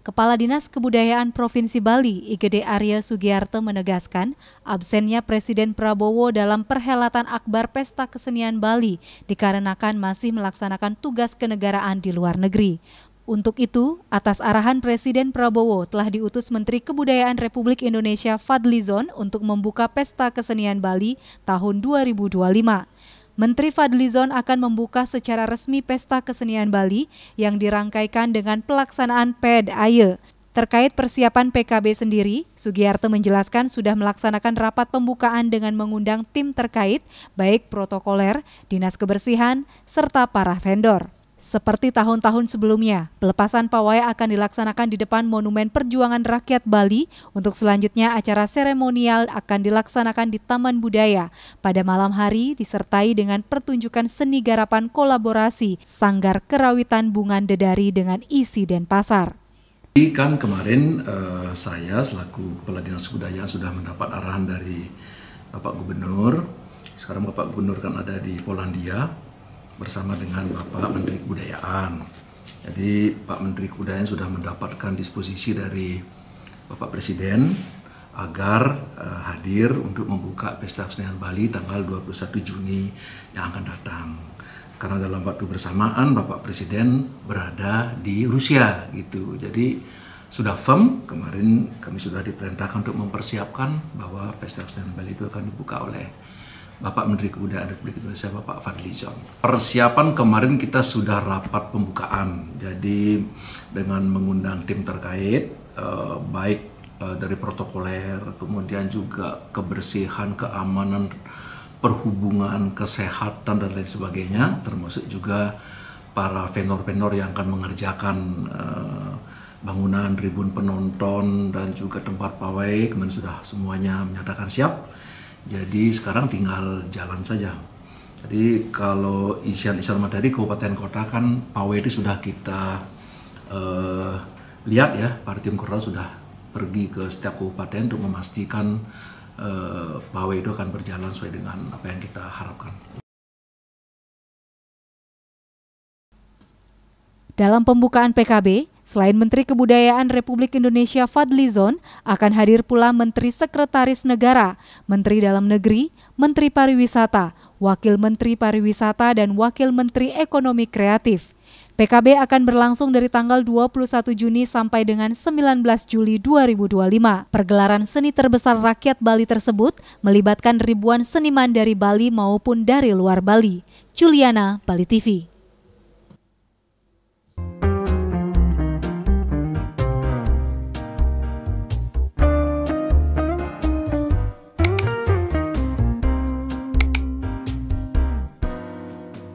Kepala Dinas Kebudayaan Provinsi Bali, Igede Arya Sugiarto menegaskan, absennya Presiden Prabowo dalam perhelatan akbar Pesta Kesenian Bali dikarenakan masih melaksanakan tugas kenegaraan di luar negeri. Untuk itu, atas arahan Presiden Prabowo telah diutus Menteri Kebudayaan Republik Indonesia Fadlizon untuk membuka Pesta Kesenian Bali tahun 2025. Menteri Fadlizon akan membuka secara resmi Pesta Kesenian Bali yang dirangkaikan dengan pelaksanaan PED-AYE. Terkait persiapan PKB sendiri, Sugiarto menjelaskan sudah melaksanakan rapat pembukaan dengan mengundang tim terkait, baik protokoler, dinas kebersihan, serta para vendor. Seperti tahun-tahun sebelumnya, pelepasan pawai akan dilaksanakan di depan Monumen Perjuangan Rakyat Bali. Untuk selanjutnya acara seremonial akan dilaksanakan di Taman Budaya. Pada malam hari disertai dengan pertunjukan seni garapan kolaborasi Sanggar Kerawitan Bungan Dedari dengan isi Denpasar. Kan kemarin saya selaku Kepala Dinas Kebudayaan sudah mendapat arahan dari Bapak Gubernur. Sekarang Bapak Gubernur kan ada di Polandia bersama dengan Bapak Menteri Kebudayaan. Jadi Pak Menteri Kebudayaan sudah mendapatkan disposisi dari Bapak Presiden agar hadir untuk membuka Pesta Kesenian Bali tanggal 21 Juni yang akan datang. Karena dalam waktu bersamaan Bapak Presiden berada di Rusia gitu. Jadi sudah firm, kemarin kami sudah diperintahkan untuk mempersiapkan bahwa Pesta Kesenian Bali itu akan dibuka oleh Bapak Menteri Kebudayaan Republik Indonesia, Bapak Fadlizon. Persiapan kemarin kita sudah rapat pembukaan, jadi dengan mengundang tim terkait, baik dari protokoler, kemudian juga kebersihan, keamanan, perhubungan, kesehatan, dan lain sebagainya, termasuk juga para vendor-vendor yang akan mengerjakan bangunan, tribun penonton, dan juga tempat pawai, kemudian sudah semuanya menyatakan siap. Jadi sekarang tinggal jalan saja. Jadi kalau isian-isian materi kabupaten kota kan pawai itu sudah kita lihat ya, para tim kota sudah pergi ke setiap kabupaten untuk memastikan pawai itu akan berjalan sesuai dengan apa yang kita harapkan. Dalam pembukaan PKB, selain Menteri Kebudayaan Republik Indonesia Fadlizon, akan hadir pula Menteri Sekretaris Negara, Menteri Dalam Negeri, Menteri Pariwisata, Wakil Menteri Pariwisata, dan Wakil Menteri Ekonomi Kreatif. PKB akan berlangsung dari tanggal 21 Juni sampai dengan 19 Juli 2025. Pergelaran seni terbesar rakyat Bali tersebut melibatkan ribuan seniman dari Bali maupun dari luar Bali. Juliana, Bali TV.